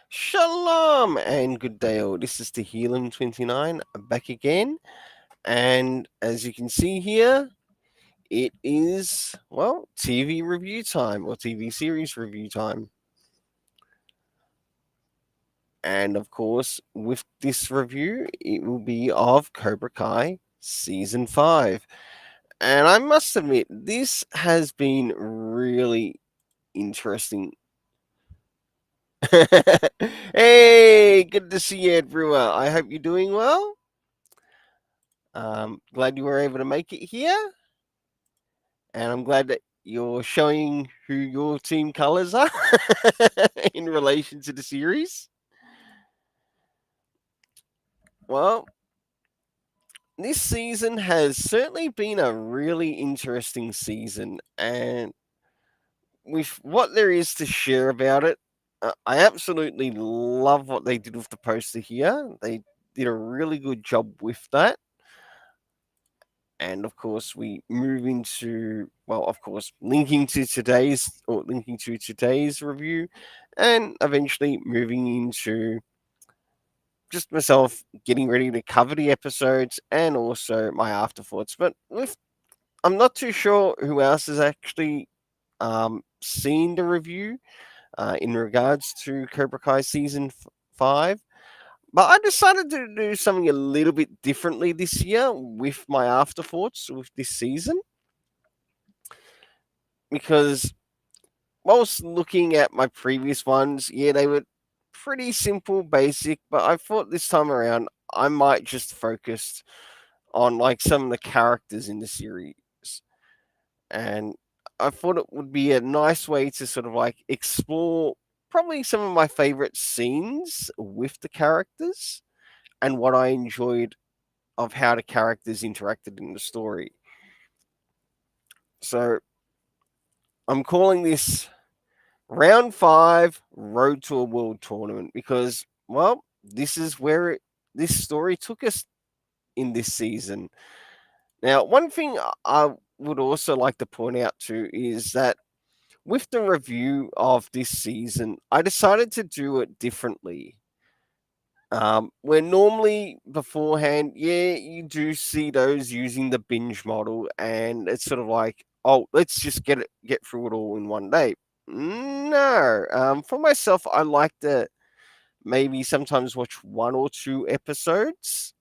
Shalom and good day all. This is the Healing29 back again. And as you can see here, it is, well, TV review time or TV series review time. And of course, with this review, it will be of Cobra Kai Season 5. And I must admit, this has been really interesting. Hey, good to see you, Ed Brewer. I hope you're doing well. Glad you were able to make it here, and I'm glad that you're showing who your team colors are in relation to the series. Well, this season has certainly been a really interesting season, and with what there is to share about it, I absolutely love what they did with the poster here. They did a really good job with that. And of course, we move into, well, of course, linking to today's review, and eventually moving into just myself getting ready to cover the episodes and also my afterthoughts. But I'm not too sure who else has actually seen the review in regards to Cobra Kai season 5. But I decided to do something a little bit differently this year with my afterthoughts with this season, because whilst looking at my previous ones, yeah, they were pretty simple, basic, but I thought this time around I might just focus on like some of the characters in the series. And I thought it would be a nice way to sort of like explore probably some of my favorite scenes with the characters and what I enjoyed of how the characters interacted in the story. So I'm calling this Round 5 Road to a World Tournament because, well, this is where this story took us in this season. Now, one thing I would also like to point out too is that with the review of this season, I decided to do it differently. Where normally beforehand, yeah, you do see those using the binge model, and it's sort of like, oh, let's just get through it all in one day. No, for myself, I like to maybe sometimes watch one or two episodes,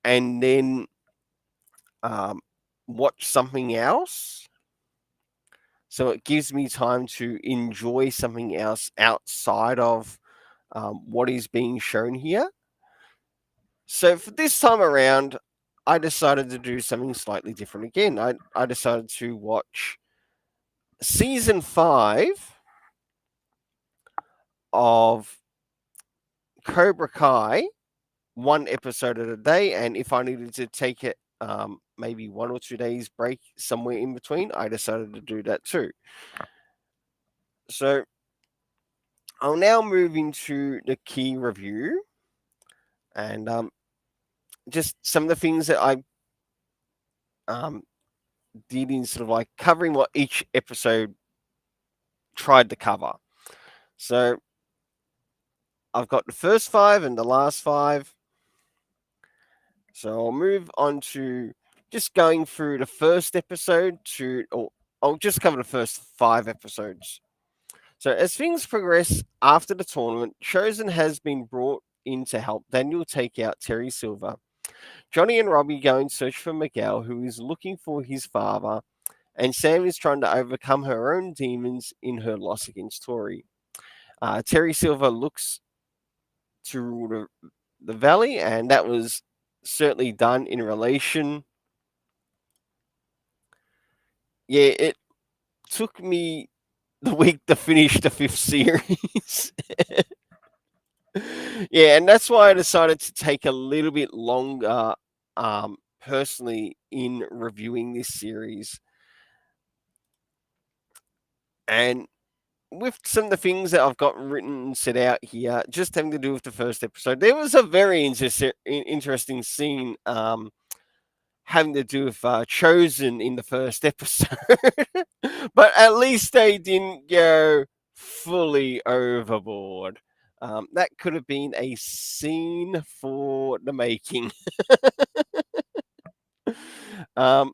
and then um, watch something else. So it gives me time to enjoy something else outside of what is being shown here. So for this time around, I decided to do something slightly different again. I decided to watch season 5 of Cobra Kai, one episode at a day. And if I needed to take it maybe 1 or 2 days break somewhere in between, I decided to do that too. So I'll now move into the key review and just some of the things that I um, did in sort of like covering what each episode tried to cover. So I've got the first 5 and the last 5. So I'll move on to just going through the first episode or I'll just cover the first 5 episodes. So as things progress after the tournament, Chosen has been brought in to help Daniel take out Terry Silver. Johnny and Robbie go in search for Miguel, who is looking for his father, and Sam is trying to overcome her own demons in her loss against Tori. Terry Silver looks to rule the valley, and that was certainly done in relation. Yeah, it took me the week to finish the 5th series. Yeah, and that's why I decided to take a little bit longer personally in reviewing this series. And with some of the things that I've got written and set out here, just having to do with the first episode, there was a very interesting scene having to do with Chosen in the first episode. But at least they didn't go fully overboard. That could have been a scene for the making. um,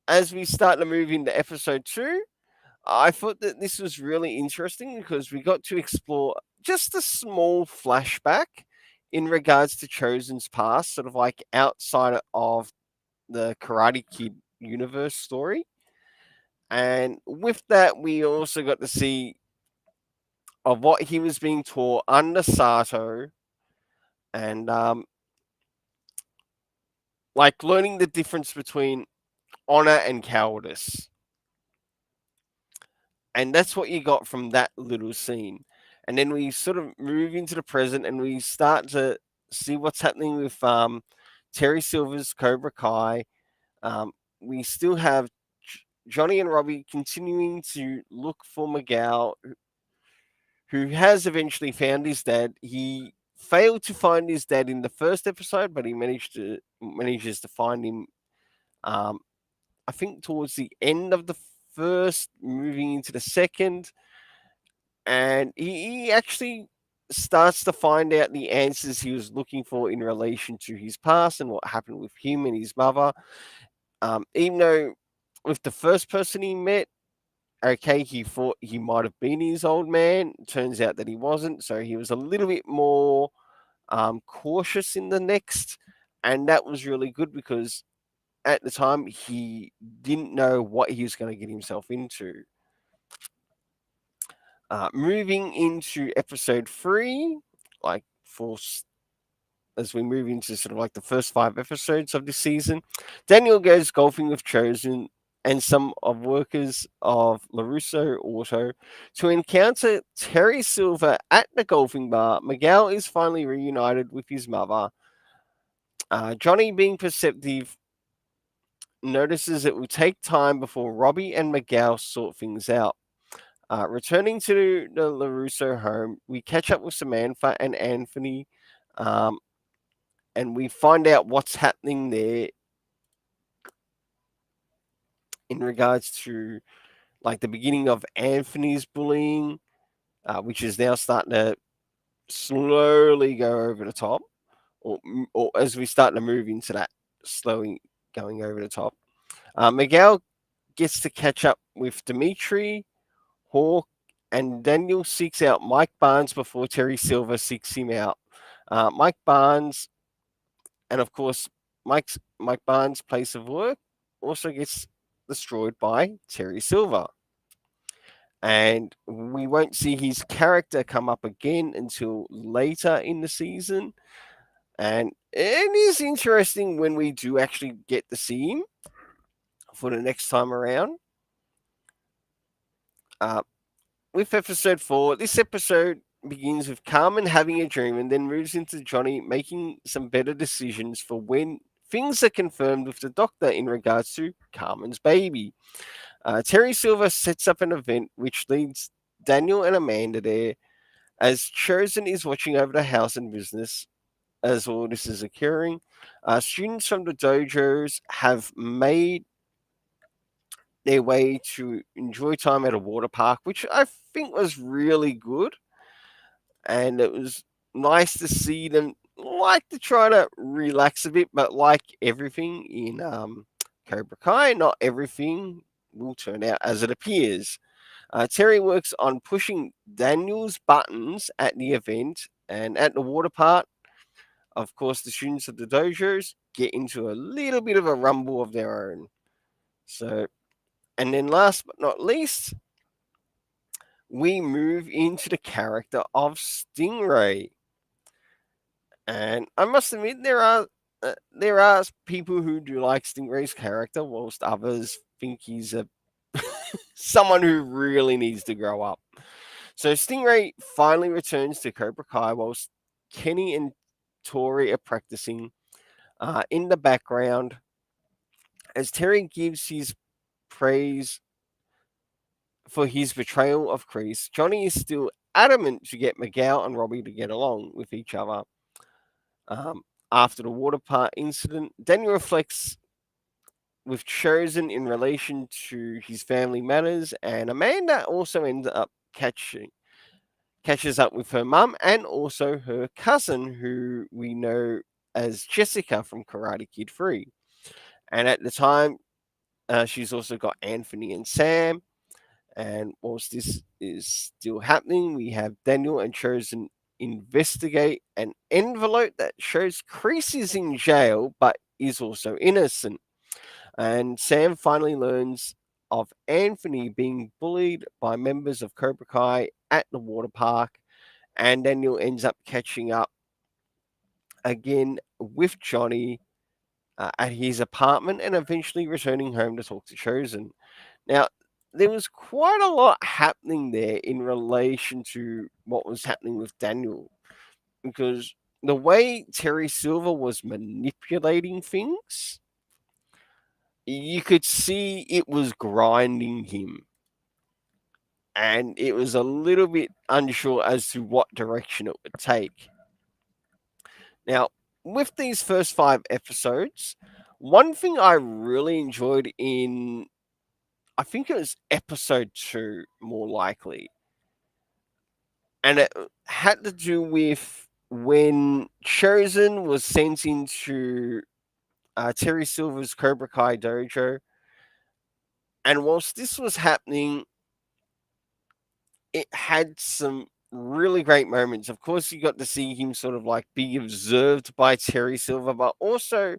as we start to move into episode 2, I thought that this was really interesting because we got to explore just a small flashback in regards to Chosen's past, sort of like outside of the Karate Kid universe story. And with that, we also got to see of what he was being taught under Sato, and like learning the difference between honor and cowardice. And that's what you got from that little scene. And then we sort of move into the present and we start to see what's happening with Terry Silver's Cobra Kai. Um, we still have Johnny and Robbie continuing to look for Miguel, who has eventually found his dad. He failed to find his dad in the first episode, but he manages to find him. Um, I think towards the end of the first, moving into the second, and he actually starts to find out the answers he was looking for in relation to his past and what happened with him and his mother. Even though with the first person he met, okay, he thought he might have been his old man. Turns out that he wasn't. So he was a little bit more cautious in the next. And that was really good because at the time he didn't know what he was going to get himself into. Moving into episode 3, like for as we move into sort of like the first 5 episodes of the season, Daniel goes golfing with Chosen and some of workers of Larusso Auto to encounter Terry Silver at the golfing bar. Miguel is finally reunited with his mother. Johnny, being perceptive, notices it will take time before Robbie and Miguel sort things out. Returning to the LaRusso home, we catch up with Samantha and Anthony, um, and we find out what's happening there in regards to like the beginning of Anthony's bullying, which is now starting to slowly go over the top, or as we start to move into that, slowly going over the top. Miguel gets to catch up with Dimitri, Hawk, and Daniel seeks out Mike Barnes before Terry Silver seeks him out. Mike Barnes, and of course, Mike Barnes' place of work also gets destroyed by Terry Silver. And we won't see his character come up again until later in the season. And it is interesting when we do actually get to see him for the next time around. Uh, with episode 4, this episode begins with Carmen having a dream and then moves into Johnny making some better decisions for when things are confirmed with the doctor in regards to Carmen's baby. Terry Silver sets up an event which leads Daniel and Amanda there, as Chosen is watching over the house and business as all this is occurring. Students from the dojos have made their way to enjoy time at a water park, which I think was really good. And it was nice to see them like to try to relax a bit, but like everything in Cobra Kai, not everything will turn out as it appears. Terry works on pushing Daniel's buttons at the event, and at the water park, of course, the students of the dojos get into a little bit of a rumble of their own. So, and then last but not least, we move into the character of Stingray. And I must admit, there are people who do like Stingray's character, whilst others think he's a someone who really needs to grow up. So Stingray finally returns to Cobra Kai whilst Kenny and Tori are practicing in the background. As Terry gives his praise for his betrayal of Kreese, Johnny is still adamant to get Miguel and Robbie to get along with each other. After the water park incident, Daniel reflects with Chosen in relation to his family matters, and Amanda also ends up catches up with her mum and also her cousin, who we know as Jessica from Karate Kid 3. And at the time, she's also got Anthony and Sam. And whilst this is still happening, we have Daniel and Chosen investigate an envelope that shows Chris is in jail but is also innocent. And Sam finally learns of Anthony being bullied by members of Cobra Kai at the water park. And Daniel ends up catching up again with Johnny at his apartment and eventually returning home to talk to Chosen. Now, there was quite a lot happening there in relation to what was happening with Daniel, because the way Terry Silver was manipulating things, you could see it was grinding him. And it was a little bit unsure as to what direction it would take. Now, with these first 5 episodes, one thing I really enjoyed in, I think it was episode 2, more likely, and it had to do with when Chosen was sent into Terry Silver's Cobra Kai dojo. And whilst this was happening, it had some really great moments. Of course, you got to see him sort of like be observed by Terry Silver, but also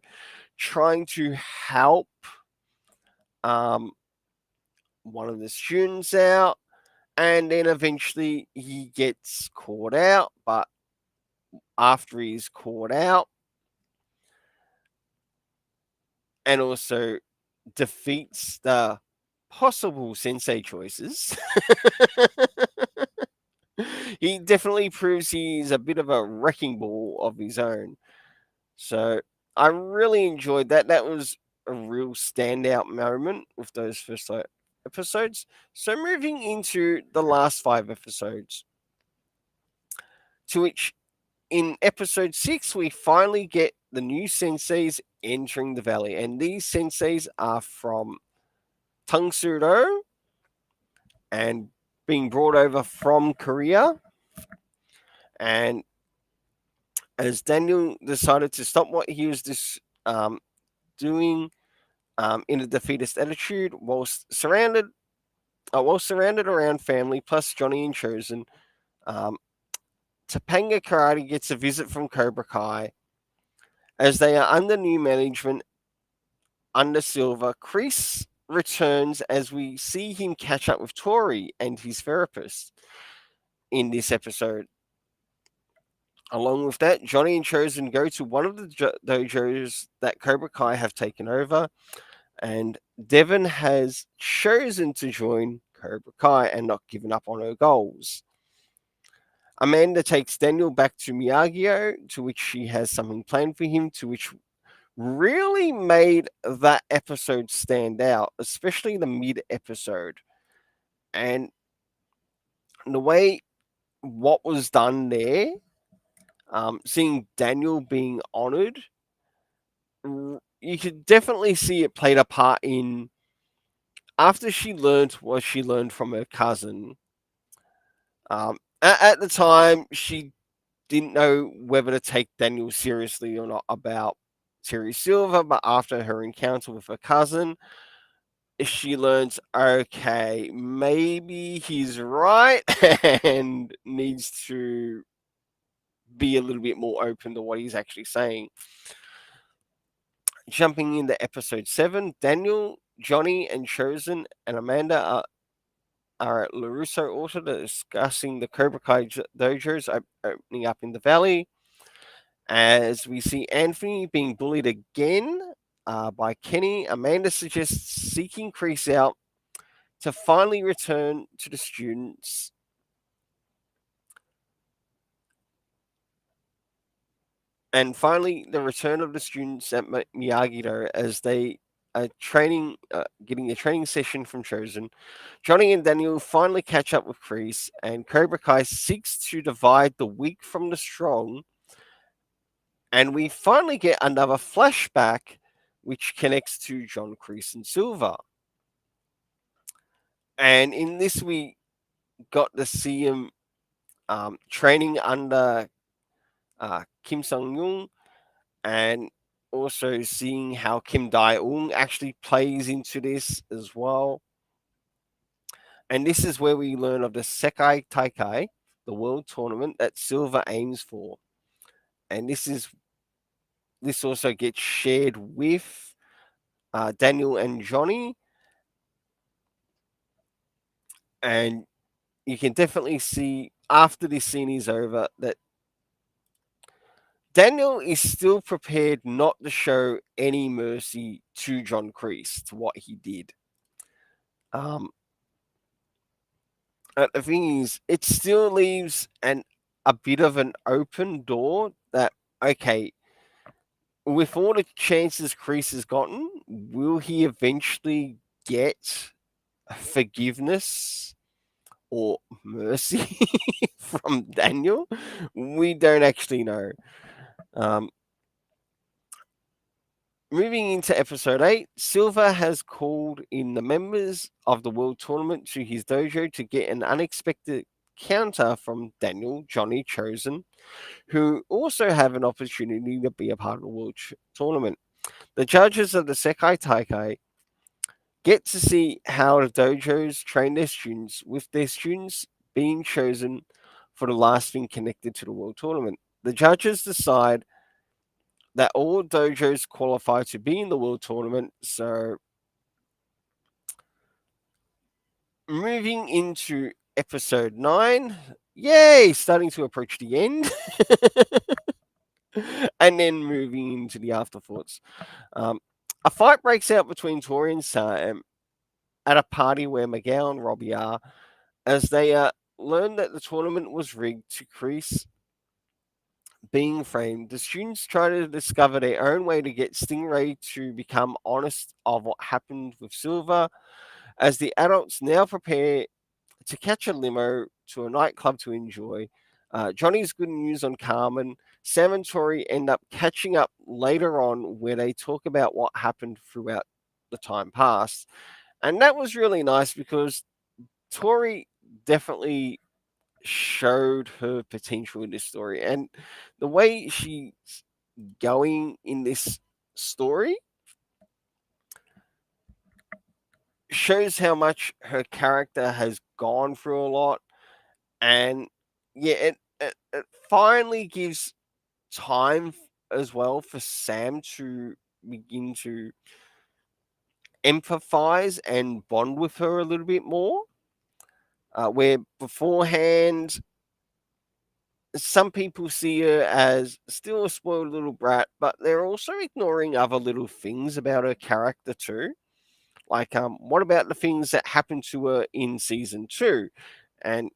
trying to help um, one of the students out. And then eventually he gets caught out, but after he's caught out, and also defeats the possible sensei choices, he definitely proves he's a bit of a wrecking ball of his own. So I really enjoyed that. That was a real standout moment with those first episodes. So moving into the last 5 episodes, to which in episode 6 we finally get the new senseis entering the valley, and these senseis are from Tungsuro and being brought over from Korea. And as Daniel decided to stop what he was doing in a defeatist attitude, while surrounded around family plus Johnny and Chosen, um, Topanga Karate gets a visit from Cobra Kai. As they are under new management under Silver, Chris returns as we see him catch up with Tori and his therapist in this episode. Along with that, Johnny and Chosen go to one of the dojos that Cobra Kai have taken over, and Devon has chosen to join Cobra Kai and not given up on her goals. Amanda takes Daniel back to Miyagi, to which she has something planned for him, to which really made that episode stand out, especially the mid episode. And the way what was done there, seeing Daniel being honored, you could definitely see it played a part in after she learned what she learned from her cousin. At the time, she didn't know whether to take Daniel seriously or not about Terry Silver, but after her encounter with her cousin, she learns, okay, maybe he's right and needs to be a little bit more open to what he's actually saying. Jumping into episode 7, Daniel, Johnny, and Chosen and Amanda are at Larusso Auto discussing the Cobra Kai dojos opening up in the valley. As we see Anthony being bullied again by Kenny, Amanda suggests seeking Chris out to finally return to the students. And finally, the return of the students at Miyagi-Do as they are training, getting a training session from Chosen. Johnny and Daniel finally catch up with Chris, and Cobra Kai seeks to divide the weak from the strong. And we finally get another flashback, which connects to John, Chris, and Silver. And in this, we got to see him training under Kim Sung Young, and also seeing how Kim Dae Ung actually plays into this as well. And this is where we learn of the Sekai Taikai, the world tournament that Silver aims for. And this also gets shared with Daniel and Johnny, and you can definitely see after this scene is over that Daniel is still prepared not to show any mercy to John Kreese to what he did. Um, the thing is, it still leaves a bit of an open door that, okay, with all the chances Kreese has gotten, will he eventually get forgiveness or mercy from Daniel? We don't actually know. Um, Moving into episode 8, Silver has called in the members of the World Tournament to his dojo to get an unexpected counter from Daniel, Johnny, Chosen, who also have an opportunity to be a part of the World Tournament. The judges of the Sekai Taikai get to see how the dojos train their students, with their students being chosen for the last thing connected to the World Tournament. The judges decide that all dojos qualify to be in the World Tournament. So, moving into episode 9, yay, starting to approach the end. And then moving into the afterthoughts. A fight breaks out between Tori and Sam at a party where Miguel and Robbie are, as they learn that the tournament was rigged to Kreese being framed. The students try to discover their own way to get Stingray to become honest of what happened with Silver, as the adults now prepare to catch a limo to a nightclub to enjoy. Johnny's good news on Carmen. Sam and Tori end up catching up later on, where they talk about what happened throughout the time past. And that was really nice because Tori definitely showed her potential in this story. And the way she's going in this story shows how much her character has gone through a lot. And yeah, it finally gives time as well for Sam to begin to empathize and bond with her a little bit more. Where beforehand, some people see her as still a spoiled little brat, but they're also ignoring other little things about her character too. Like, what about the things that happened to her in season 2? And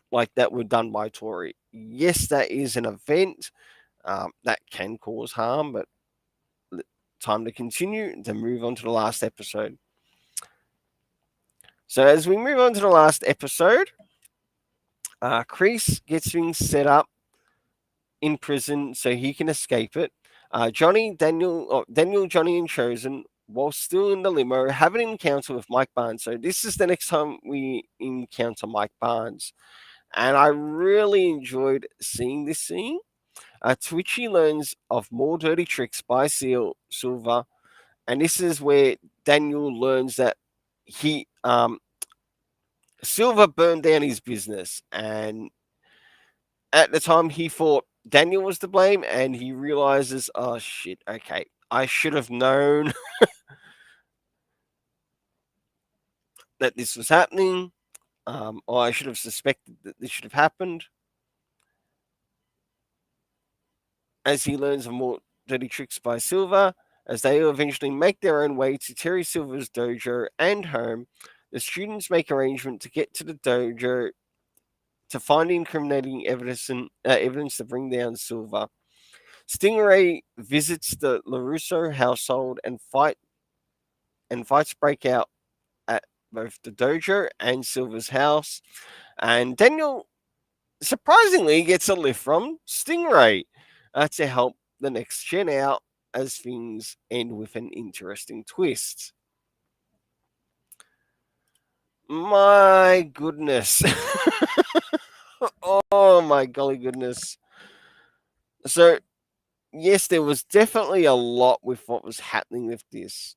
like that were done by Tori. Yes, that is an event that can cause harm, but time to continue to move on to the last episode. So as we move on to the last episode, Kreese gets things set up in prison so he can escape it. Daniel, Johnny, and Chosen, while still in the limo, have an encounter with Mike Barnes. So this is the next time we encounter Mike Barnes, and I really enjoyed seeing this scene. To which he learns of more dirty tricks by Silver, and this is where Daniel learns that he Silver burned down his business, and at the time he thought Daniel was to blame, and he realizes, oh shit, okay, I should have known that this was happening, or I should have suspected that this should have happened. As he learns of more dirty tricks by Silver, as they eventually make their own way to Terry Silver's dojo and home, the students make arrangement to get to the dojo to find incriminating evidence to bring down Silver. Stingray visits the Larusso household, and fights break out at both the dojo and Silver's house. And Daniel surprisingly gets a lift from Stingray to help the next gen out, as things end with an interesting twist. My goodness. Oh my golly goodness. So yes, there was definitely a lot with what was happening with this.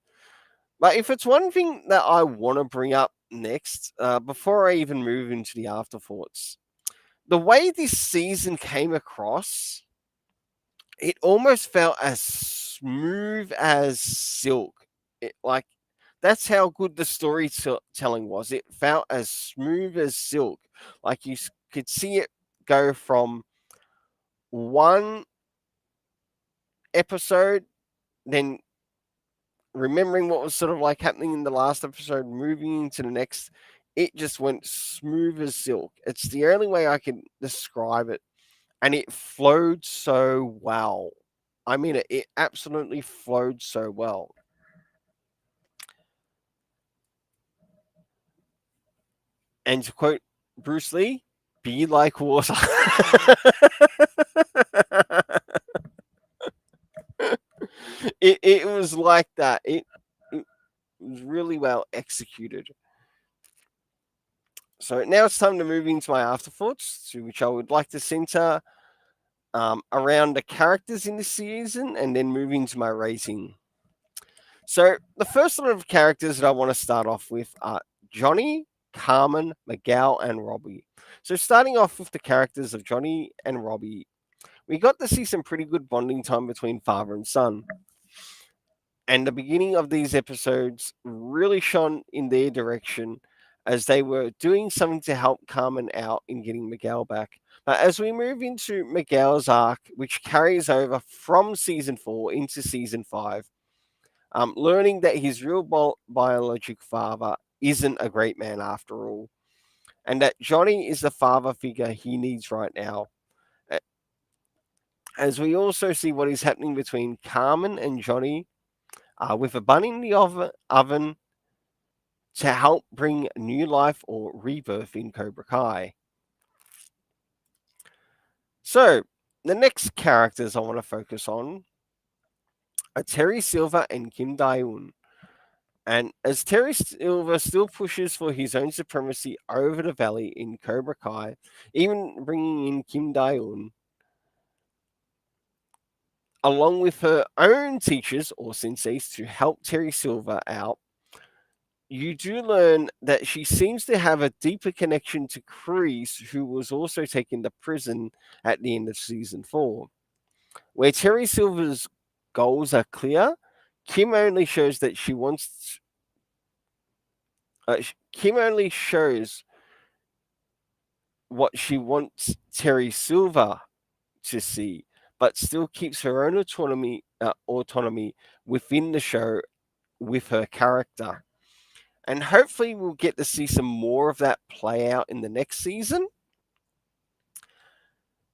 But if it's one thing that I want to bring up next, before I even move into the afterthoughts, the way this season came across, it almost felt as smooth as silk. Like that's how good the storytelling was. It felt as smooth as silk. Like could see it go from one episode, then remembering what was sort of like happening in the last episode, moving into the next. It just went smooth as silk. It's the only way I can describe it. And it flowed so well. I mean, it absolutely flowed so well. And to quote Bruce Lee, be like water. It was like that. It was really well executed. So now it's time to move into my afterthoughts, to which I would like to center around the characters in this season and then moving to my rating. So the first lot of characters that I want to start off with are Johnny, Carmen, Miguel, and Robbie. So starting off with the characters of Johnny and Robbie, we got to see some pretty good bonding time between father and son. And the beginning of these episodes really shone in their direction as they were doing something to help Carmen out in getting Miguel back. But as we move into Miguel's arc, which carries over from season 4 into season 5, learning that his real biologic father isn't a great man after all, and that Johnny is the father figure he needs right now. As we also see what is happening between Carmen and Johnny, with a bun in the oven to help bring new life or rebirth in Cobra Kai. So, the next characters I want to focus on are Terry Silver and Kim Dae-un. And as Terry Silver still pushes for his own supremacy over the valley in Cobra Kai, even bringing in Kim Dae-un, along with her own teachers or senseis to help Terry Silver out, you do learn that she seems to have a deeper connection to Chris, who was also taken to prison at the end of season 4. Where Terry Silver's goals are clear, Kim only shows that she wants. Kim only shows what she wants Terry Silver to see, but still keeps her own autonomy within the show with her character. And hopefully we'll get to see some more of that play out in the next season.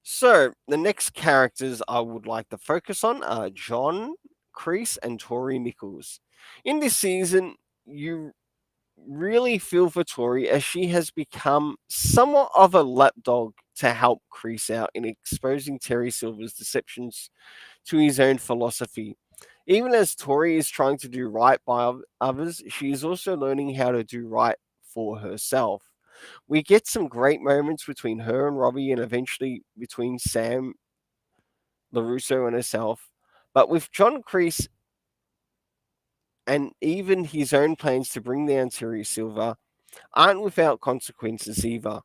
So the next characters I would like to focus on are John, Kreese, and Tori Nichols. In this season, you really feel for Tori as she has become somewhat of a lapdog to help Kreese out in exposing Terry Silver's deceptions to his own philosophy. Even as Tori is trying to do right by others, she is also learning how to do right for herself. We get some great moments between her and Robbie, and eventually between Sam, Larusso, and herself. But with John Kreese and even his own plans to bring down Terry Silver aren't without consequences either.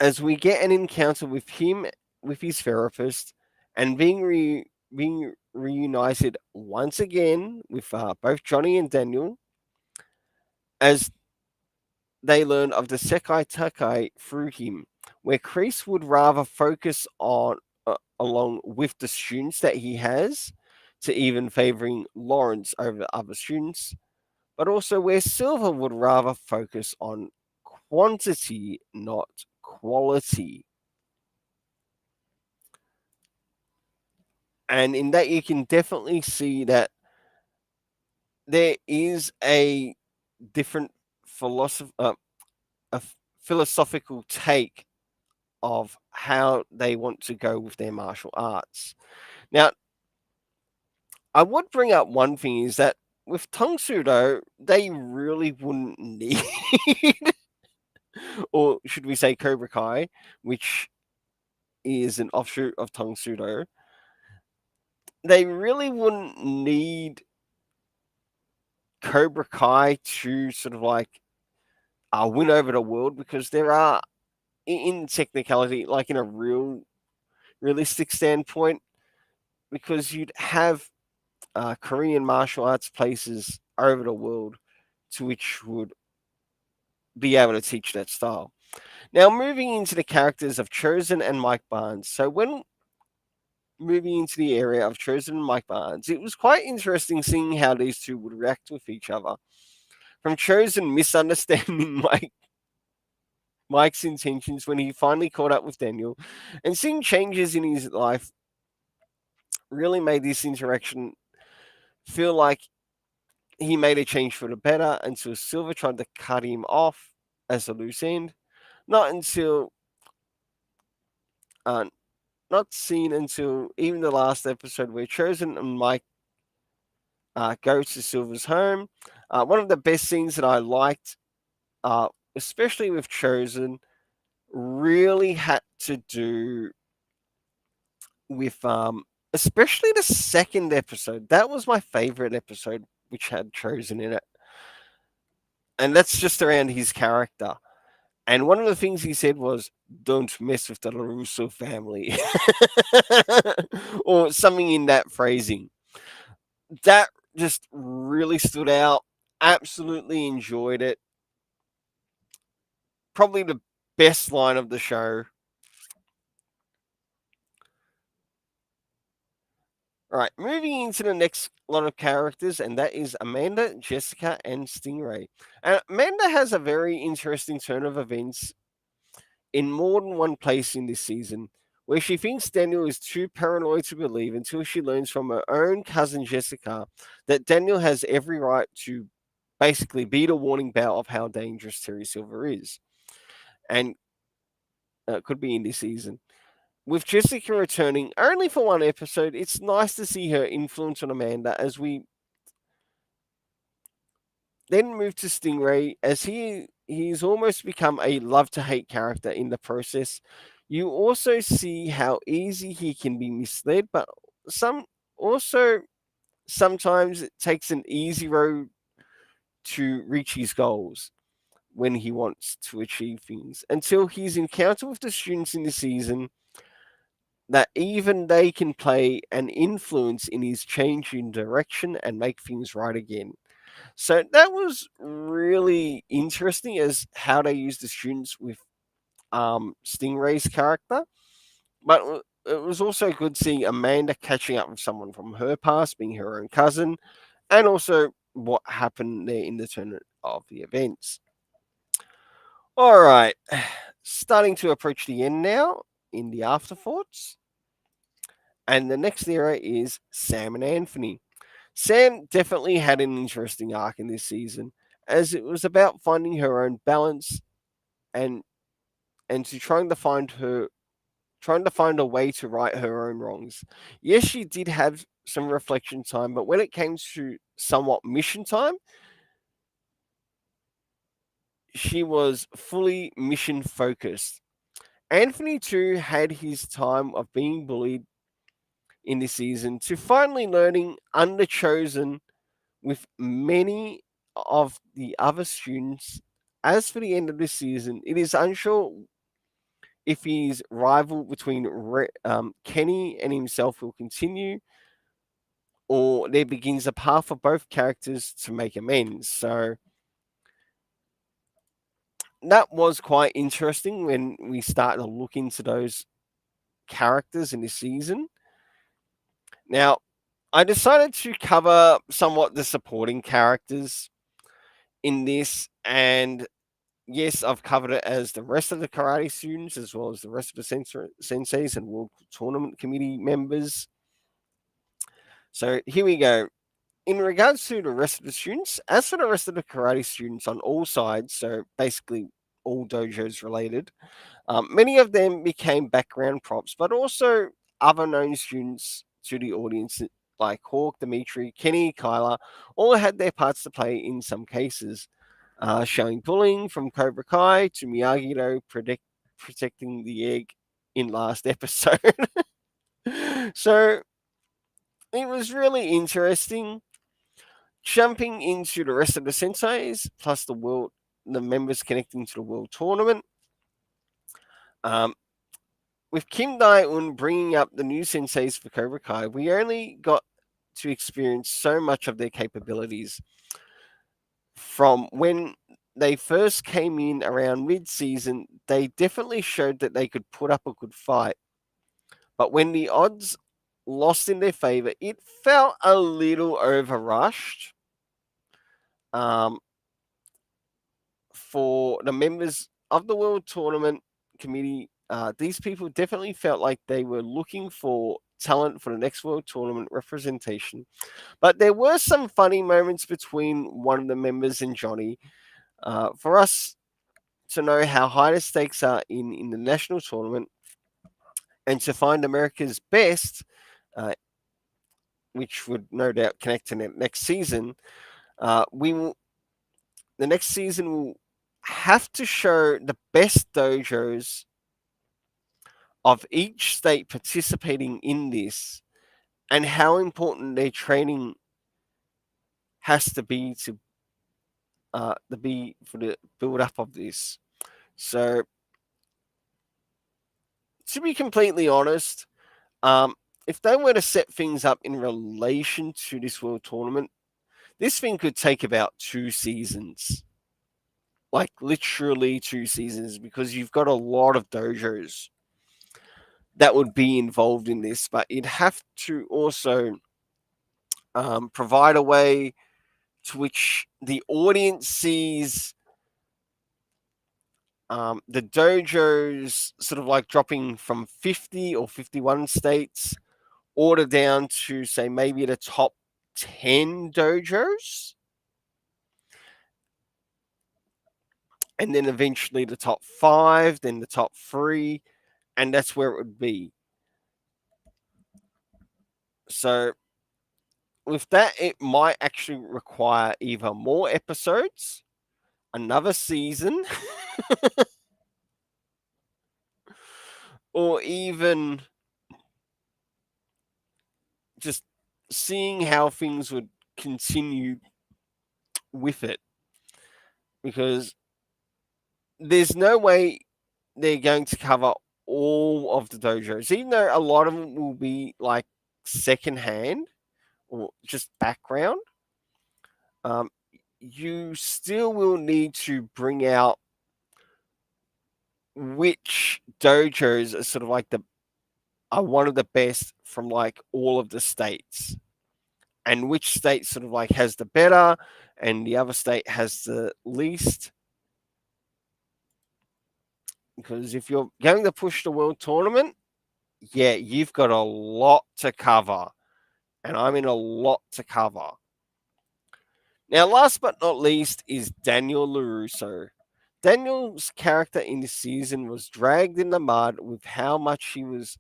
As we get an encounter with him, with his therapist, and being reunited once again with both Johnny and Daniel, as they learn of the Sekai Takai through him, where Kreese would rather focus on along with the students that he has, to even favoring Lawrence over other students, but also where Silver would rather focus on quantity, not quality. And in that, you can definitely see that there is a different a philosophical take of how they want to go with their martial arts. Now, I would bring up one thing is that with Tong Sudo, they really wouldn't need or should we say Cobra Kai, which is an offshoot of Tong Sudo, they really wouldn't need Cobra Kai to sort of like win over the world because there are, in technicality, like in a realistic standpoint, because you'd have Korean martial arts places over the world to which would be able to teach that style. Now, moving into the characters of Chosen and Mike Barnes. So, when moving into the area of Chosen and Mike Barnes, it was quite interesting seeing how these two would react with each other. From Chosen misunderstanding Mike's intentions when he finally caught up with Daniel, and seeing changes in his life really made this interaction feel like he made a change for the better until Silver tried to cut him off as a loose end. Not until, uh, not seen until even the last episode where Chosen and Mike go to Silver's home. One of the best scenes that I liked, uh, especially with Chosen, really had to do with especially the second episode. That was my favorite episode, which had Chosen in it, and that's just around his character. And one of the things he said was, "Don't mess with the Larusso family," or something in that phrasing. That just really stood out. Absolutely enjoyed it. Probably the best line of the show. All right, moving into the next lot of characters, and that is Amanda, Jessica, and Stingray. And Amanda has a very interesting turn of events in more than one place in this season, where she thinks Daniel is too paranoid to believe until she learns from her own cousin Jessica that Daniel has every right to basically beat a warning bell of how dangerous Terry Silver is. And could be in this season. With Jessica returning only for one episode, it's nice to see her influence on Amanda as we then move to Stingray as he's almost become a love to hate character in the process. You also see how easy he can be misled, but some also sometimes it takes an easy road to reach his goals when he wants to achieve things. Until his encounter with the students in the season, that even they can play an influence in his change in direction and make things right again. So that was really interesting as how they use the students with Stingray's character. But it was also good seeing Amanda catching up with someone from her past, being her own cousin, and also what happened there in the turn of the events. All right, starting to approach the end now in the Afterthoughts. And the next era is Sam and Anthony. Sam definitely had an interesting arc in this season, as it was about finding her own balance and to trying to find a way to right her own wrongs. Yes, she did have some reflection time, but when it came to somewhat mission time, she was fully mission focused. Anthony too had his time of being bullied in this season to finally learning under Chosen with many of the other students. As for the end of this season, it is unsure if his rival between Kenny and himself will continue, or there begins a path for both characters to make amends. So that was quite interesting when we started to look into those characters in this season. Now, I decided to cover somewhat the supporting characters in this, and yes, I've covered it as the rest of the karate students, as well as the rest of the senseis and World Tournament Committee members. So here we go. In regards to the rest of the students, as for the rest of the karate students on all sides, so basically all dojos related, many of them became background props, but also other known students to the audience like Hawk, Dimitri, Kenny, Kyla, all had their parts to play in some cases. showing bullying from Cobra Kai to Miyagi-Do protecting the egg in last episode. So it was really interesting. Jumping into the rest of the senseis, plus the members connecting to the world tournament. With Kim Dae-un bringing up the new senseis for Cobra Kai, we only got to experience so much of their capabilities. From when they first came in around mid-season, they definitely showed that they could put up a good fight. But when the odds lost in their favor, it felt a little overrushed. For the members of the World Tournament Committee, these people definitely felt like they were looking for talent for the next World Tournament representation. But there were some funny moments between one of the members and Johnny for us to know how high the stakes are in the national tournament and to find America's best, which would no doubt connect to next season. The next season will have to show the best dojos of each state participating in this and how important their training has to be for the build up of this. So to be completely honest, if they were to set things up in relation to this world tournament, this thing could take about 2 seasons. Like literally 2 seasons, because you've got a lot of dojos that would be involved in this, but you'd have to also provide a way to which the audience sees the dojos sort of like dropping from 50 or 51 states order down to, say, maybe the top 10 dojos, and then eventually the top 5, then the top 3, and that's where it would be. So with that, it might actually require either more episodes, another season, or even just seeing how things would continue with it. Because there's no way they're going to cover all of the dojos, even though a lot of them will be like secondhand or just background. You still will need to bring out which dojos are sort of like are one of the best from like all of the states, and which state sort of like has the better and the other state has the least. Because if you're going to push the world tournament, yeah, you've got a lot to cover, and I'm in a lot to cover. Now, last but not least is Daniel Larusso. Daniel's character in this season was dragged in the mud with how much he was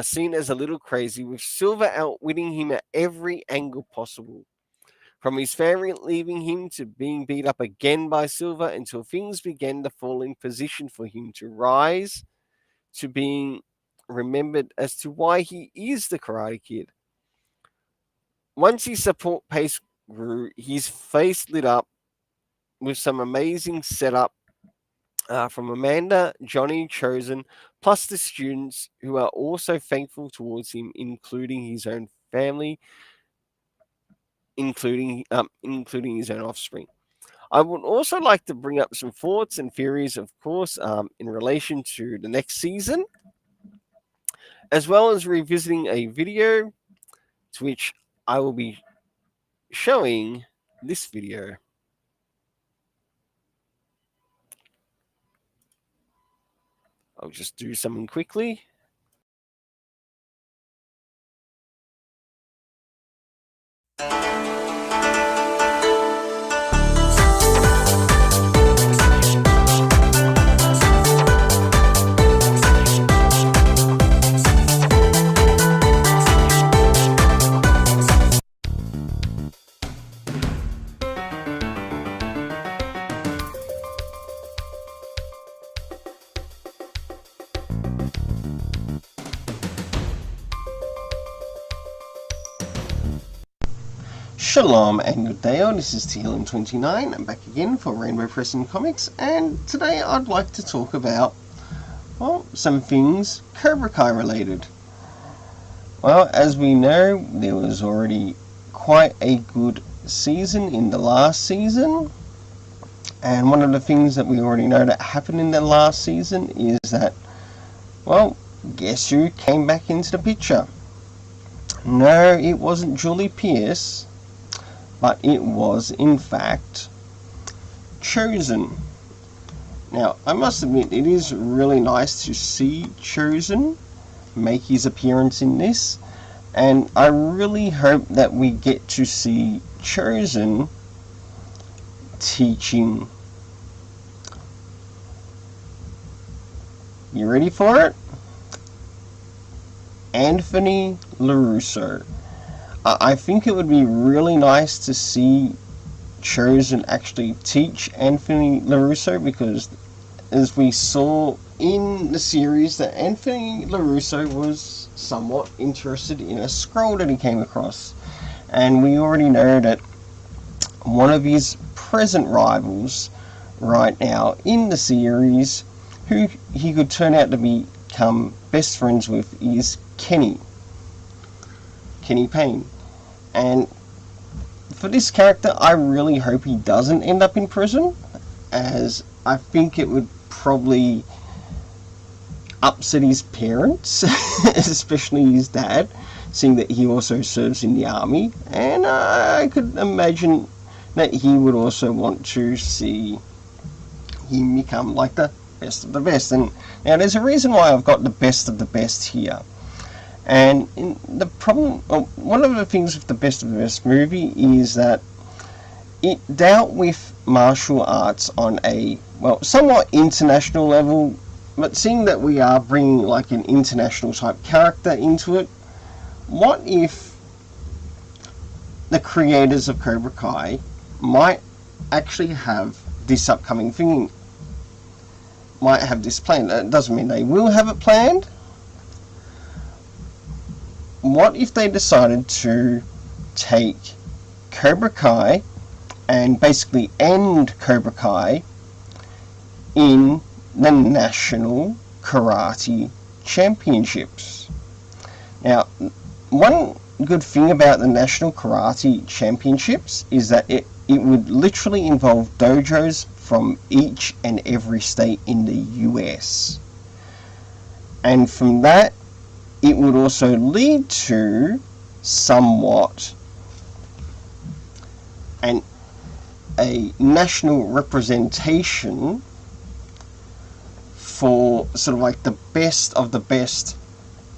seen as a little crazy, with Silver outwitting him at every angle possible. From his family leaving him to being beat up again by Silver, until things began to fall in position for him to rise to being remembered as to why he is the Karate Kid. Once his support pace grew, his face lit up with some amazing setup from Amanda, Johnny, Chosen, plus the students who are also thankful towards him, including his own family, including his own offspring. I would also like to bring up some thoughts and theories, of course, in relation to the next season, as well as revisiting a video to which I will be showing this video. I'll just do something quickly. Shalom and good day, this is TLM29. I'm back again for Rainbow Press and Comics, and today I'd like to talk about, well, some things Cobra Kai related. Well, as we know, there was already quite a good season in the last season, and one of the things that we already know that happened in the last season is that, well, guess who came back into the picture? No, it wasn't Julie Pierce, but it was in fact Chosen. Now, I must admit, it is really nice to see Chosen make his appearance in this, and I really hope that we get to see Chosen teaching. You ready for it? Anthony Larusso. I think it would be really nice to see Chosen actually teach Anthony Larusso, because as we saw in the series that Anthony Larusso was somewhat interested in a scroll that he came across, and we already know that one of his present rivals right now in the series, who he could turn out to become best friends with, is Kenny Payne. And for this character, I really hope he doesn't end up in prison, as I think it would probably upset his parents, especially his dad, seeing that he also serves in the army, and I could imagine that he would also want to see him become like the best of the best. And now there's a reason why I've got the best of the best here. And the problem, one of the things with the Best of the Best movie is that it dealt with martial arts on a, well, somewhat international level, but seeing that we are bringing like an international type character into it, what if the creators of Cobra Kai might actually have this upcoming thing, might have this planned? That doesn't mean they will have it planned. What if they decided to take Cobra Kai and basically end Cobra Kai in the National Karate Championships? Now, one good thing about the National Karate Championships is that it would literally involve dojos from each and every state in the US. And from that, it would also lead to somewhat a national representation for sort of like the best of the best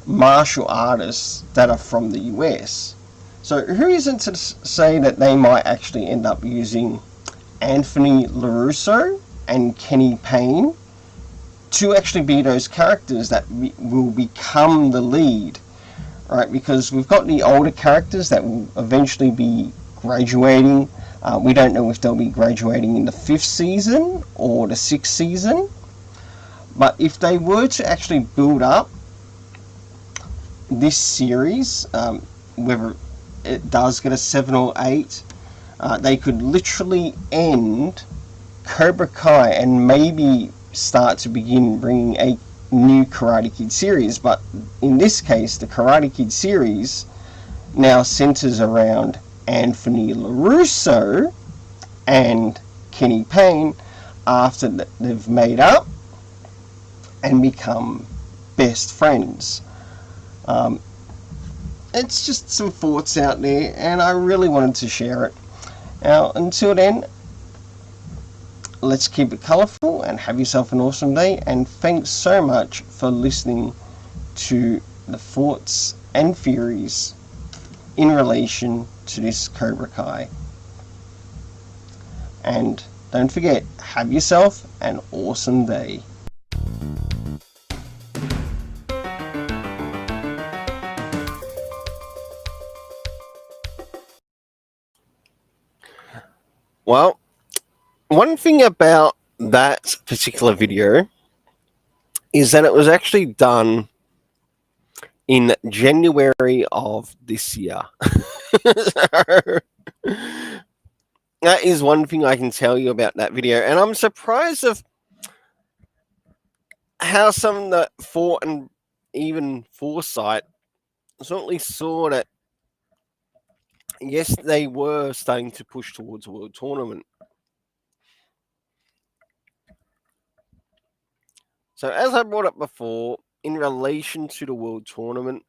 martial artists that are from the US. So who isn't to say that they might actually end up using Anthony Larusso and Kenny Payne to actually be those characters that will become the lead, right? Because we've got the older characters that will eventually be graduating. We don't know if they'll be graduating in the 5th season or the 6th season. But if they were to actually build up this series, whether it does get a 7 or 8, they could literally end Cobra Kai and maybe start to begin bringing a new Karate Kid series. But in this case, the Karate Kid series now centers around Anthony Larusso and Kenny Payne after they've made up and become best friends. It's just some thoughts out there, and I really wanted to share it. Now, until then, let's keep it colourful and have yourself an awesome day, and thanks so much for listening to the thoughts and theories in relation to this Cobra Kai. And don't forget, have yourself an awesome day. Well, one thing about that particular video is that it was actually done in January of this year. So, That is one thing I can tell you about that video, and I'm surprised of how some of the thought and even foresight certainly saw that yes, they were starting to push towards a world tournament. So, as I brought up before, in relation to the world tournament,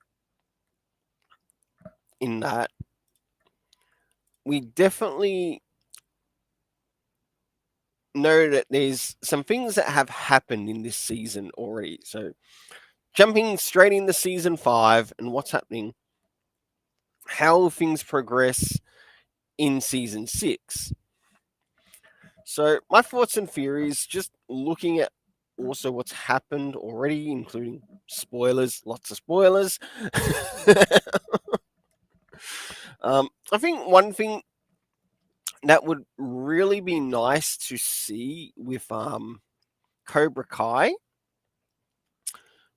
in that we definitely know that there's some things that have happened in this season already. So, jumping straight into season 5 and what's happening, how things progress in season 6. So, my thoughts and theories, just looking at also what's happened already, including spoilers, lots of spoilers. I think one thing that would really be nice to see with Cobra Kai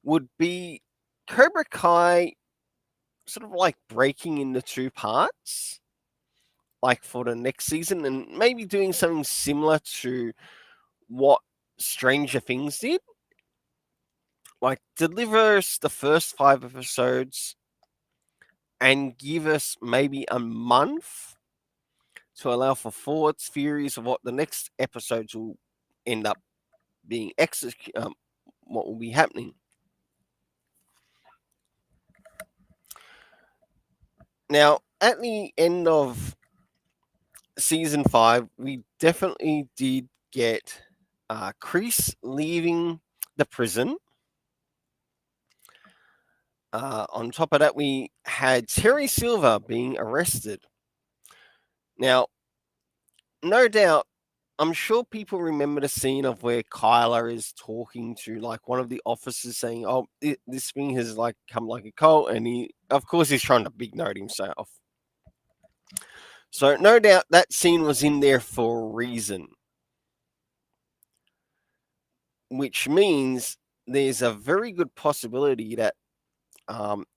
would be Cobra Kai sort of like breaking into two parts, like for the next season, and maybe doing something similar to what Stranger Things did. Like, deliver us the first 5 episodes and give us maybe a month to allow for thoughts, theories of what the next episodes will end up being what will be happening. Now, at the end of season 5, we definitely did get Chris leaving the prison. On top of that, we had Terry Silver being arrested. Now, no doubt, I'm sure people remember the scene of where Kyler is talking to like one of the officers saying, "Oh, this thing has like come like a cult," and of course, he's trying to big note himself. So, no doubt that scene was in there for a reason, which means there's a very good possibility that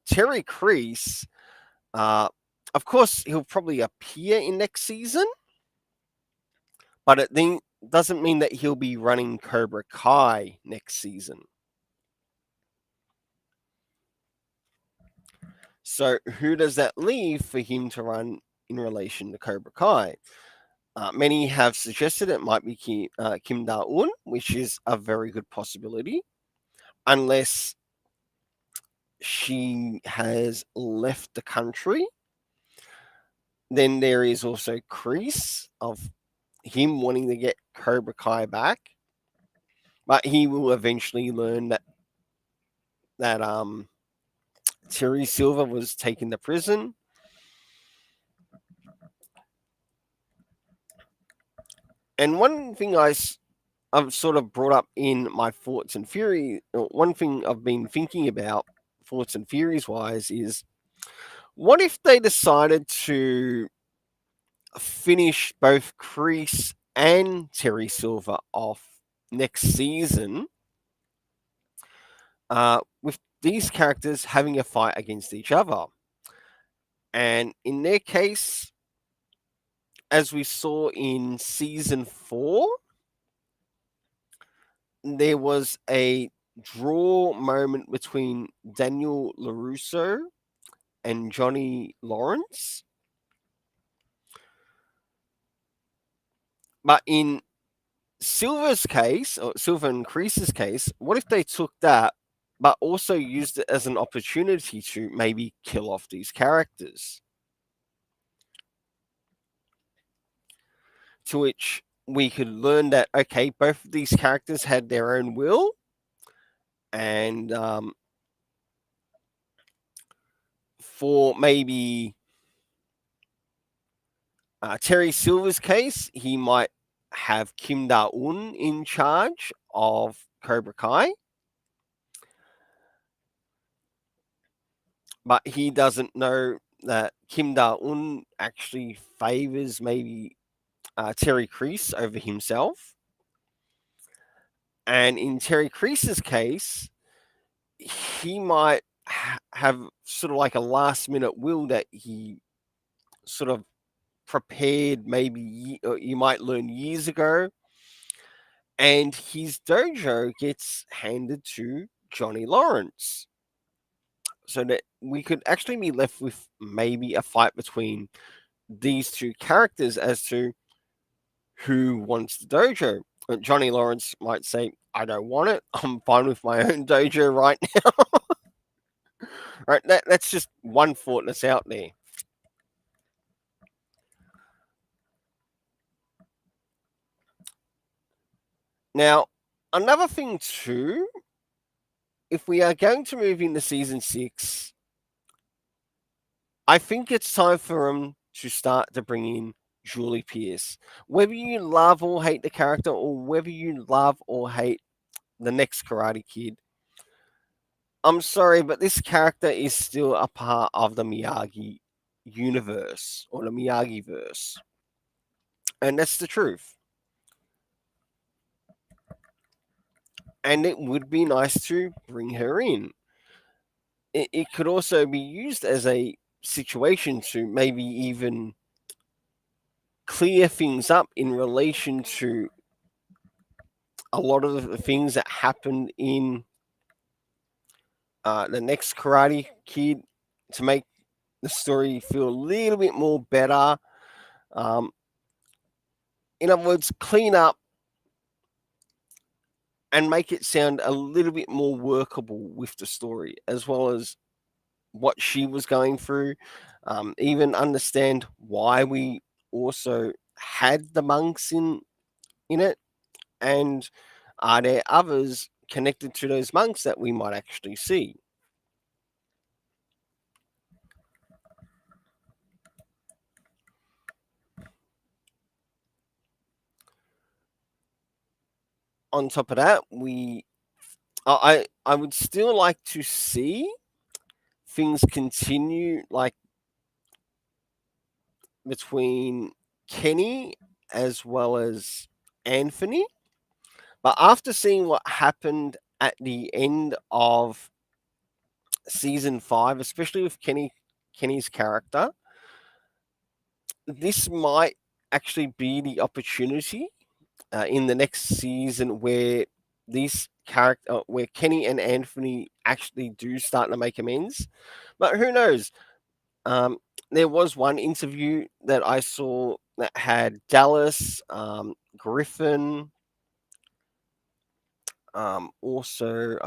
Terry Crease, of course, he'll probably appear in next season, but it then doesn't mean that he'll be running Cobra Kai next season. So who does that leave for him to run in relation to Cobra Kai? Many have suggested it might be Kim Da-un, which is a very good possibility, unless she has left the country. Then there is also Kreese of him wanting to get Cobra Kai back, but he will eventually learn that Terry Silver was taken to prison. And one thing I've sort of brought up in my thoughts and theory, one thing I've been thinking about thoughts and theories wise is, what if they decided to finish both Kreese and Terry Silver off next season with these characters having a fight against each other? And in their case, as we saw in season 4, there was a draw moment between Daniel Larusso and Johnny Lawrence. But in Silver's case, or Silver and Kreese's case, what if they took that, but also used it as an opportunity to maybe kill off these characters? To which we could learn that, okay, both of these characters had their own will, and for maybe Terry Silver's case, he might have Kim Da-un in charge of Cobra Kai, but he doesn't know that Kim Da-un actually favors maybe Terry Creese over himself. And in Terry Creese's case, he might have sort of like a last minute will that he sort of prepared maybe you might learn years ago, and his dojo gets handed to Johnny Lawrence. So that we could actually be left with maybe a fight between these two characters as to who wants the dojo. Johnny Lawrence might say, I don't want it. I'm fine with my own dojo right now. Right? That's just one thought that's out there. Now, another thing too, if we are going to move into season 6, I think it's time for them to start to bring in Julie Pierce. Whether you love or hate the character, or whether you love or hate the next Karate Kid, I'm sorry, but this character is still a part of the Miyagi universe or the Miyagi verse. And that's the truth. And it would be nice to bring her in. It could also be used as a situation to maybe even clear things up in relation to a lot of the things that happened in the next Karate Kid to make the story feel a little bit more better. Um, in other words, clean up and make it sound a little bit more workable with the story, as well as what she was going through. Even understand why we also had the monks in it, and are there others connected to those monks that we might actually see? On top of that, I would still like to see things continue like between Kenny as well as Anthony. But after seeing what happened at the end of season 5, especially with Kenny's character, this might actually be the opportunity in the next season where where Kenny and Anthony actually do start to make amends. But who knows? Um, there was one interview that I saw that had Dallas, Griffin, also,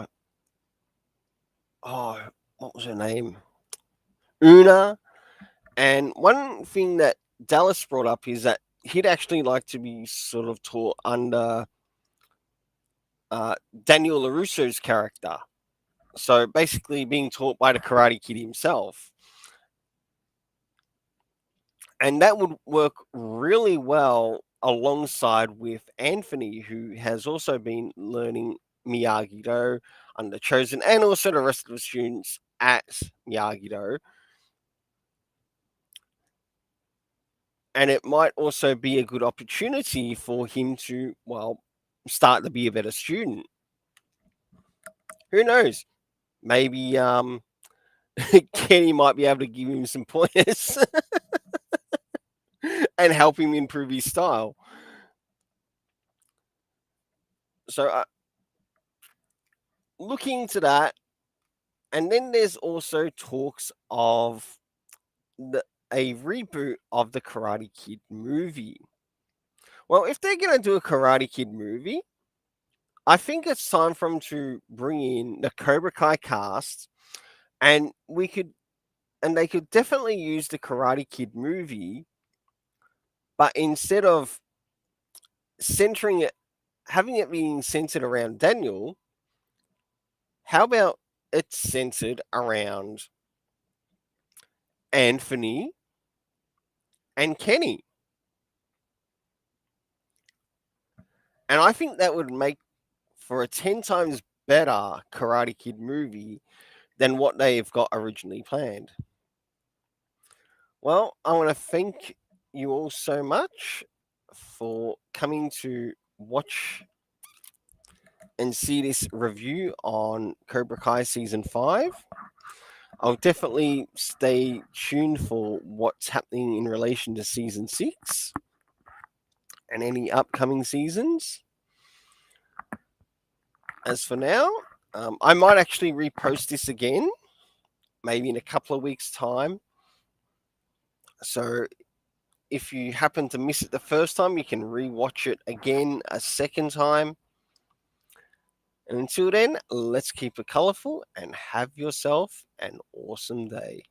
oh, what was her name? Una. And one thing that Dallas brought up is that he'd actually like to be sort of taught under uh, Daniel Larusso's character. So basically, being taught by the Karate Kid himself. And that would work really well alongside with Anthony, who has also been learning Miyagi Do under Chosen, and also the rest of the students at Miyagi Do. And it might also be a good opportunity for him to, well, start to be a better student. Who knows? Maybe Kenny might be able to give him some pointers and help him improve his style. So, looking to that, and then there's also talks of a reboot of the Karate Kid movie. Well, if they're going to do a Karate Kid movie, I think it's time for them to bring in the Cobra Kai cast, and they could definitely use the Karate Kid movie, but instead of centering it, having it being centered around Daniel, how about it's centered around Anthony and Kenny? And I think that would make for a 10 times better Karate Kid movie than what they've got originally planned. Well, I want to thank you all so much for coming to watch and see this review on Cobra Kai Season 5. I'll definitely stay tuned for what's happening in relation to season 6 and any upcoming seasons. As for now, I might actually repost this again, maybe in a couple of weeks' time. So if you happen to miss it the first time, you can rewatch it again a second time. And until then, let's keep it colorful and have yourself an awesome day.